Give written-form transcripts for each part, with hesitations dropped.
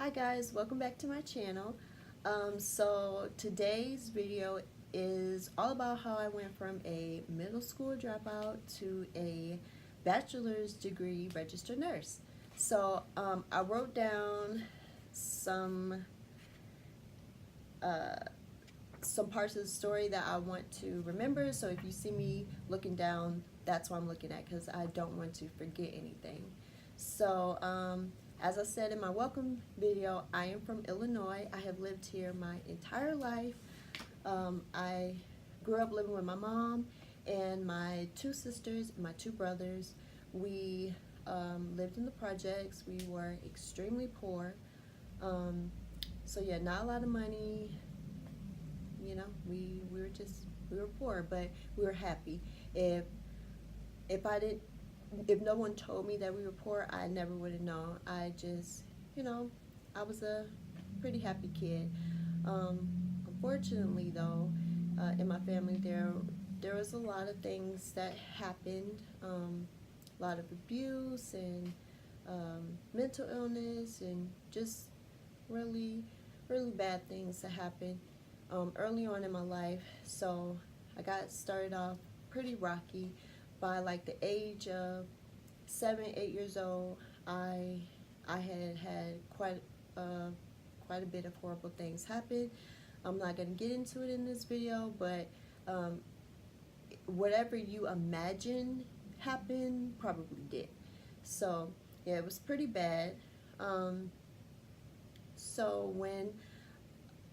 Hi guys, welcome back to my channel. So today's video is all about how I went from a middle school dropout to a bachelor's degree registered nurse. So I wrote down some uh, some parts of the story that I want to remember. So if you see me looking down, that's what I'm looking at because I don't want to forget anything. So as I said in my welcome video, I am from Illinois. I have lived here my entire life. I grew up living with my mom and my two sisters and my two brothers. We lived in the projects. We were extremely poor. So yeah, not a lot of money. You know, we were poor, but we were happy. If I didn't if no one told me that we were poor, I never would have known. I just, you know, I was a pretty happy kid. Unfortunately, though, in my family, there was a lot of things that happened, a lot of abuse and mental illness, and just really, really bad things that happened early on in my life. So I got started off pretty rocky. By like the age of 7, 8 years old, I had quite a bit of horrible things happen. I'm not going to get into it in this video, but um, whatever you imagine happened probably did. So yeah, it was pretty bad. Um, so when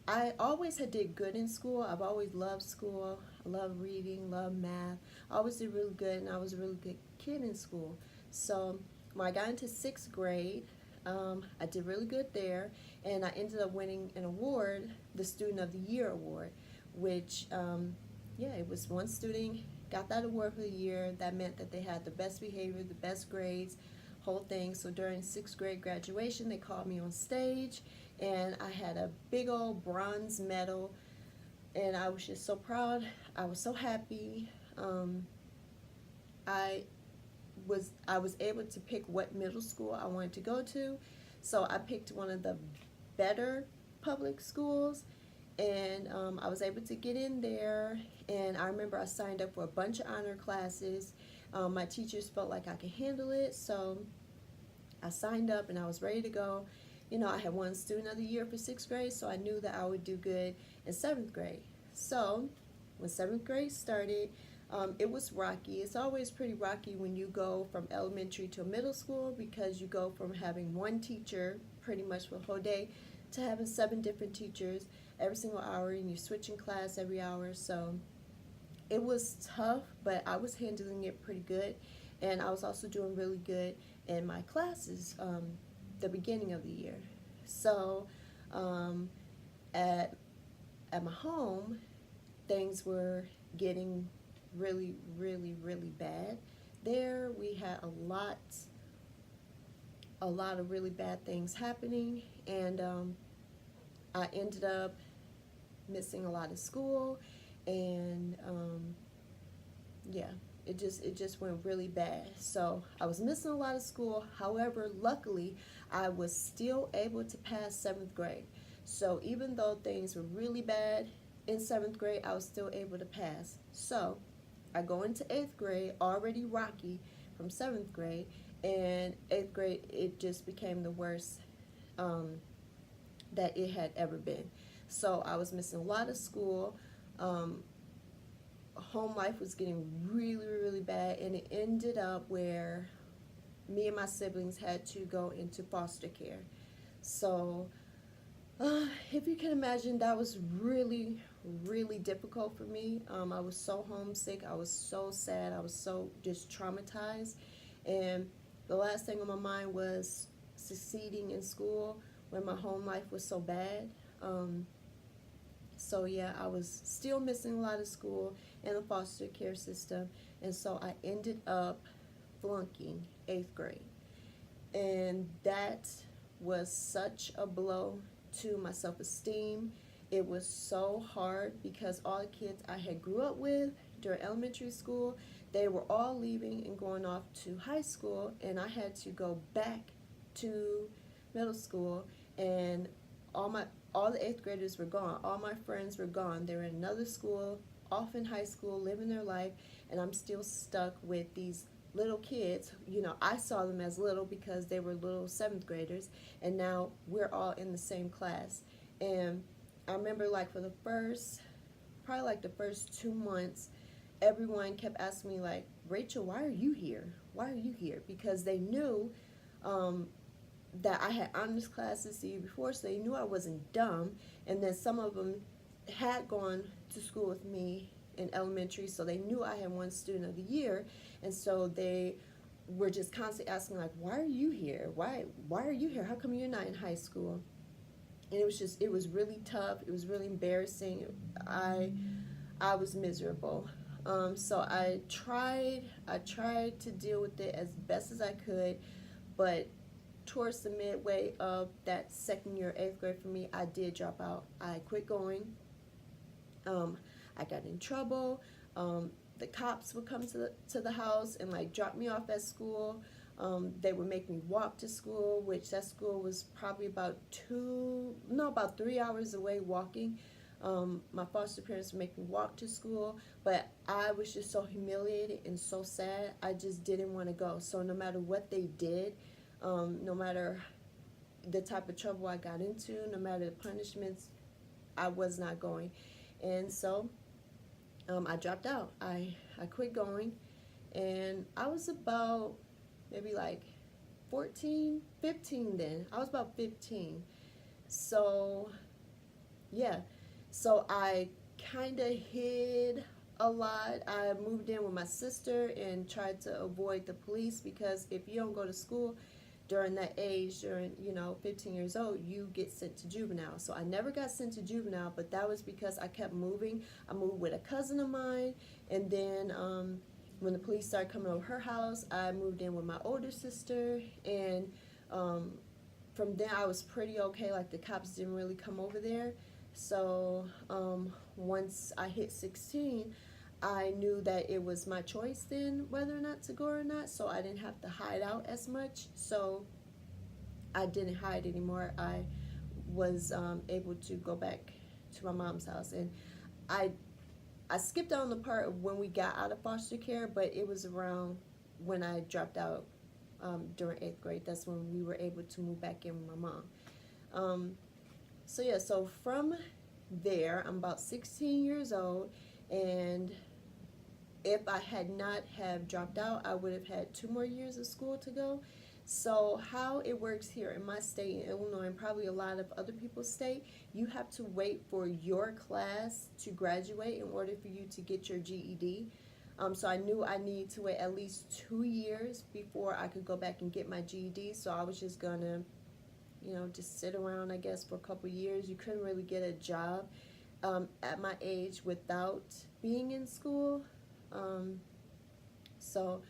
I always had did good in school. I've always loved school. I love reading, love math. I always did really good, and I was a really good kid in school. So when I got into 6th grade, I did really good there, and I ended up winning an award, the Student of the Year award, which, yeah, it was one student got that award for the year. That meant that they had the best behavior, the best grades, whole thing. So during 6th grade graduation, they called me on stage, and I had a big old bronze medal, and I was just so proud. I was so happy. I I was able to pick what middle school I wanted to go to, so I picked one of the better public schools, and I was able to get in there. And I remember I signed up for a bunch of honor classes. My teachers felt like I could handle it, so I signed up and I was ready to go. You know, I had won Student of the Year for 6th grade, so I knew that I would do good in 7th grade. So when 7th grade started, it was rocky. It's always pretty rocky when you go from elementary to middle school, because you go from having one teacher pretty much for the whole day to having 7 different teachers every single hour, and you switch in class every hour. So it was tough, but I was handling it pretty good, and I was also doing really good in my classes the beginning of the year. So um, at at my home, things were getting really, really, really bad. There, we had a lot of really bad things happening, and I ended up missing a lot of school, and yeah, it just went really bad. So I was missing a lot of school. However, luckily, I was still able to pass 7th grade. So even though things were really bad in 7th grade, I was still able to pass. So I go into 8th grade already rocky from 7th grade, and 8th grade it just became the worst that it had ever been. So I was missing a lot of school. Um, Home life was getting really, really bad, and it ended up where me and my siblings had to go into foster care. So if you can imagine, that was really, really difficult for me. I was so homesick. I was so sad. I was so just traumatized. And the last thing on my mind was succeeding in school when my home life was so bad. So yeah, I was still missing a lot of school and the foster care system, and so I ended up flunking 8th grade, and that was such a blow to my self-esteem. It was so hard because all the kids I had grew up with during elementary school, they were all leaving and going off to high school, and I had to go back to middle school, and all the eighth graders were gone. All my friends were gone. They were in another school, off in high school, living their life, and I'm still stuck with these little kids. You know, I saw them as little because they were little seventh graders, and now we're all in the same class. And I remember, like, for the first, probably like the first 2 months, everyone kept asking me, like, Rachel, why are you here? Why are you here? Because they knew um, that I had honors classes the year before, so they knew I wasn't dumb. And then some of them had gone to school with me in elementary, so they knew I had won student of the year. And so they were just constantly asking, like, why are you here? Why are you here? How come you're not in high school? And it was really tough. It was really embarrassing. I was miserable. So I tried to deal with it as best as I could, but towards the midway of that second year, eighth grade for me, I did drop out. I quit going. I got in trouble. The cops would come to the house and, like, drop me off at school. They would make me walk to school, which that school was probably about 3 hours away walking. My foster parents would make me walk to school, but I was just so humiliated and so sad. I just didn't want to go. So no matter what they did, no matter the type of trouble I got into, no matter the punishments, I was not going. And so I dropped out. I quit going, and I was about maybe like 14, 15 then. I was about 15. So, yeah. So I kind of hid a lot. I moved in with my sister and tried to avoid the police, because if you don't go to school during that age, during, 15 years old, you get sent to juvenile. So I never got sent to juvenile, but that was because I kept moving. I moved with a cousin of mine, and then when the police started coming over her house, I moved in with my older sister, and from there I was pretty okay. Like, the cops didn't really come over there. So once I hit 16, I knew that it was my choice then whether or not to go or not, so I didn't have to hide out as much. So I didn't hide anymore. I was able to go back to my mom's house, and I skipped out on the part of when we got out of foster care, but it was around when I dropped out during 8th grade. That's when we were able to move back in with my mom. So yeah, so from there, I'm about 16 years old, and if I had not have dropped out, I would have had 2 more years of school to go. So how it works here in my state, in Illinois, and probably a lot of other people's state, you have to wait for your class to graduate in order for you to get your GED. So I knew I needed to wait at least 2 years before I could go back and get my GED. So I was just gonna, just sit around, I guess, for a couple years. You couldn't really get a job at my age without being in school. So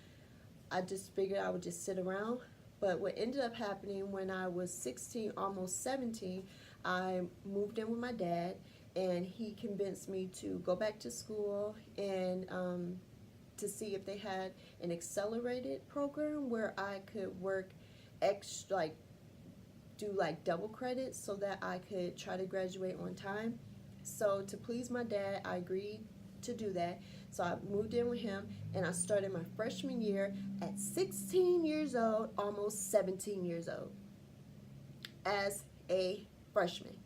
I just figured I would just sit around. But what ended up happening when I was 16, almost 17, I moved in with my dad, and he convinced me to go back to school and to see if they had an accelerated program where I could work extra, do double credits so that I could try to graduate on time. So to please my dad, I agreed to do that. So I moved in with him, and I started my freshman year at 16 years old, almost 17 years old, as a freshman.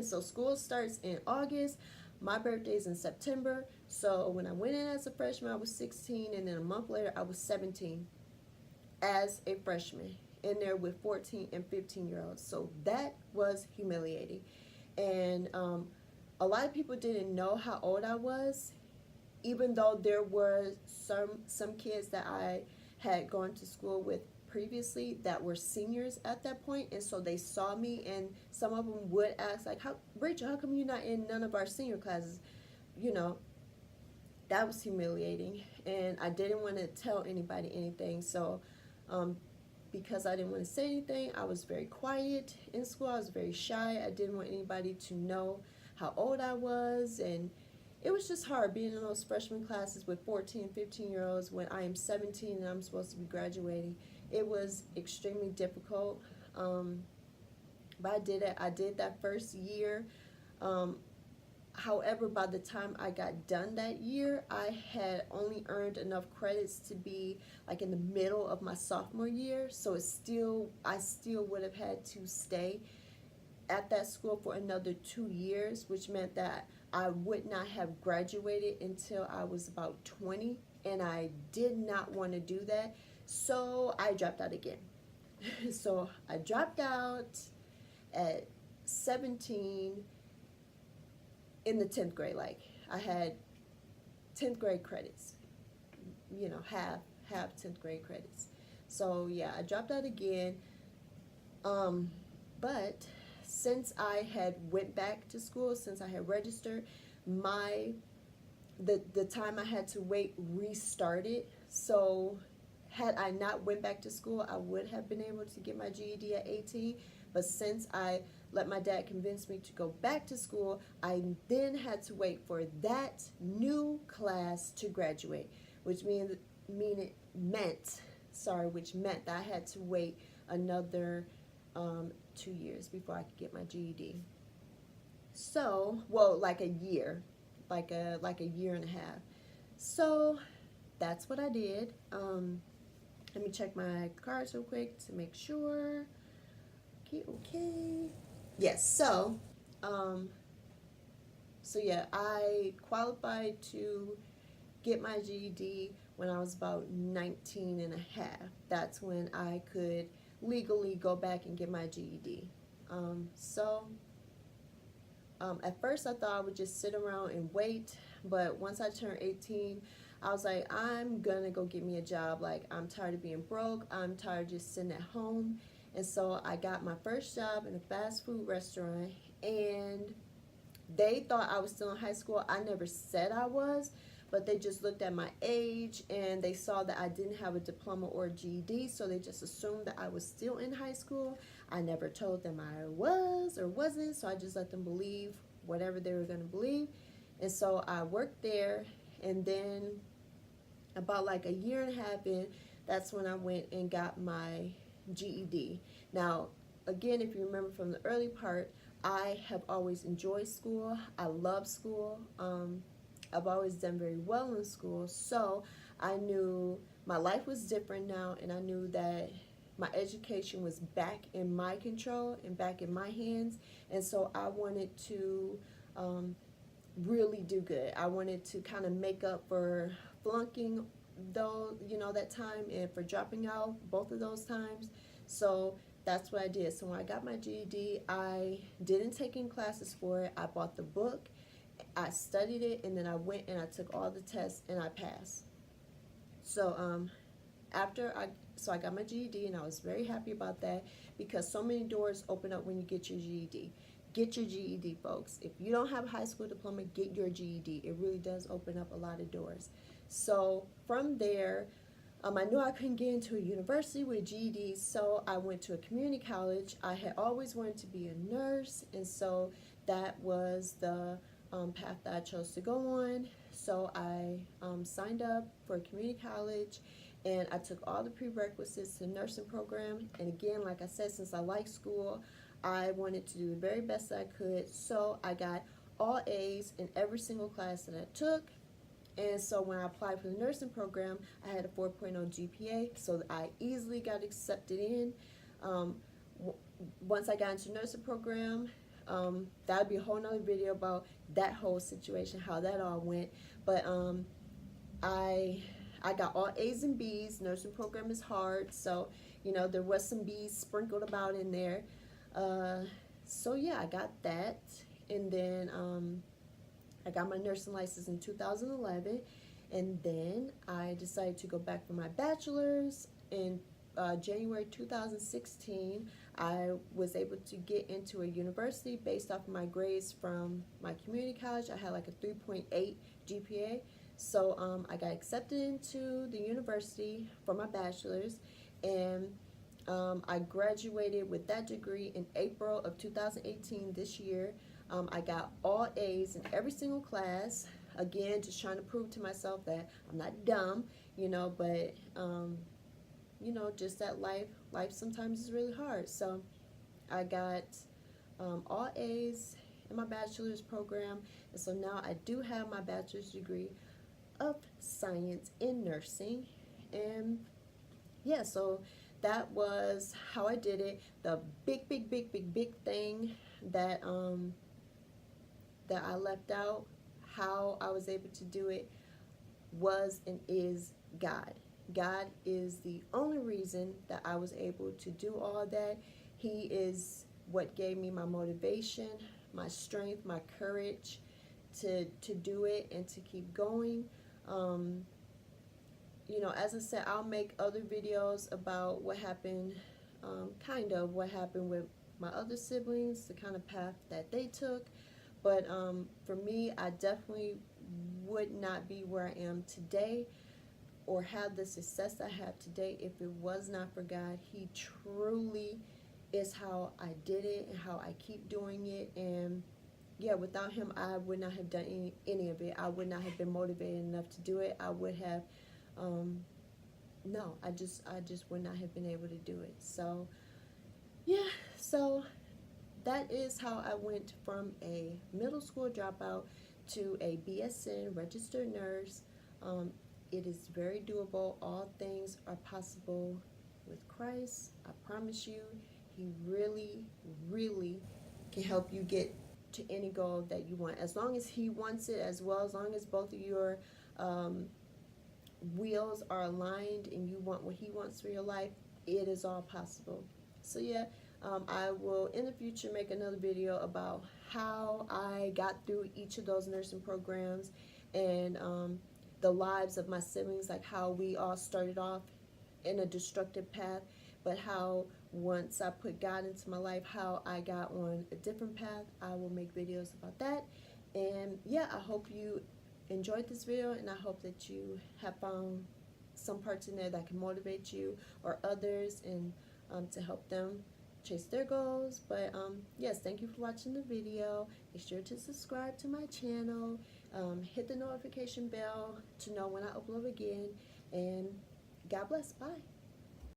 So school starts in August. My birthday is in September. So when I went in as a freshman, I was 16, and then a month later, I was 17 as a freshman, in there with 14 and 15-year-olds. So that was humiliating. And a lot of people didn't know how old I was, even though there were some kids that I had gone to school with previously that were seniors at that point, and so they saw me, and some of them would ask, like, Rachel, how come you're not in none of our senior classes? That was humiliating, and I didn't want to tell anybody anything. So because I didn't want to say anything, I was very quiet in school. I was very shy. I didn't want anybody to know how old I was, and it was just hard being in those freshman classes with 14, 15-year-olds when I am 17 and I'm supposed to be graduating. It was extremely difficult. But I did it. I did that first year. Um, However, by the time I got done that year, I had only earned enough credits to be like in the middle of my sophomore year. So I still would have had to stay at that school for another 2 years, which meant that I would not have graduated until I was about 20, and I did not want to do that. So I dropped out again. So I dropped out at 17 in the 10th grade. Like, I had 10th grade credits, half 10th grade credits. So yeah, I dropped out again. But since I had went back to school, since I had registered, the time I had to wait restarted. So had I not went back to school, I would have been able to get my GED at 18. But since I let my dad convince me to go back to school, I then had to wait for that new class to graduate, which meant that I had to wait another 2 years before I could get my GED. So, well, like a year, like a year and a half. So that's what I did. Let me check my cards real quick to make sure. Okay. Yes. So yeah, I qualified to get my GED when I was about 19 and a half. That's when I could legally go back and get my GED. At first I thought I would just sit around and wait, but once I turned 18, I was like, I'm gonna go get me a job. Like, I'm tired of being broke. I'm tired of just sitting at home. And so I got my first job in a fast food restaurant, and they thought I was still in high school. I never said I was, but they just looked at my age and they saw that I didn't have a diploma or a GED, so they just assumed that I was still in high school. I never told them I was or wasn't, so I just let them believe whatever they were going to believe. And so I worked there, and then about like a year and a half in, that's when I went and got my GED. Now, again, if you remember from the early part, I have always enjoyed school. I love school. I've always done very well in school, so I knew my life was different now, and I knew that my education was back in my control and back in my hands, and so I wanted to really do good. I wanted to kind of make up for flunking that time, and for dropping out both of those times. So that's what I did. So when I got my GED, I didn't take any classes for it. I bought the book, I studied it, and then I went and I took all the tests and I passed. So I got my GED, and I was very happy about that, because so many doors open up when you get your GED. Get your GED, folks. If you don't have a high school diploma, get your GED. It really does open up a lot of doors. So from there, I knew I couldn't get into a university with GED, so I went to a community college. I had always wanted to be a nurse, and so that was the path that I chose to go on. So I signed up for a community college, and I took all the prerequisites to the nursing program. And again, like I said, since I like school, I wanted to do the very best that I could. So I got all A's in every single class that I took. And so when I applied for the nursing program, I had a 4.0 GPA, so I easily got accepted in. Once I got into the nursing program, that would be a whole nother video about that whole situation, how that all went. But I got all A's and B's. Nursing program is hard, so there was some B's sprinkled about in there. So yeah, I got that, and then I got my nursing license in 2011, and then I decided to go back for my bachelor's in January 2016. I was able to get into a university based off of my grades from my community college. I had like a 3.8 GPA, so I got accepted into the university for my bachelor's, and I graduated with that degree in April of 2018 this year. I got all A's in every single class. Again, just trying to prove to myself that I'm not dumb, but just that life sometimes is really hard. So I got all A's in my bachelor's program, and so now I do have my bachelor's degree of science in nursing. And yeah, so that was how I did it. The big thing that that I left out, how I was able to do it, was and is God. God is the only reason that I was able to do all that. He is what gave me my motivation, my strength, my courage to do it and to keep going. You know, as I said, I'll make other videos about what happened, kind of what happened with my other siblings, the kind of path that they took. But for me, I definitely would not be where I am today or have the success I have today if it was not for God. He truly is how I did it and how I keep doing it. And yeah, without him, I would not have done any of it. I would not have been motivated enough to do it. I would have, no, I just would not have been able to do it. So yeah, so that is how I went from a middle school dropout to a BSN registered nurse. It is very doable. All things are possible with Christ. I promise you, he really, really can help you get to any goal that you want. As long as he wants it as well, as long as both of your wheels are aligned and you want what he wants for your life, it is all possible. So yeah, I will in the future make another video about how I got through each of those nursing programs and the lives of my siblings, like how we all started off in a destructive path, but how once I put God into my life, how I got on a different path. I will make videos about that. And yeah, I hope you enjoyed this video, and I hope that you have found some parts in there that can motivate you or others, and to help them chase their goals. But yes, thank you for watching the video. Make sure to subscribe to my channel, hit the notification bell to know when I upload again, and God bless. Bye.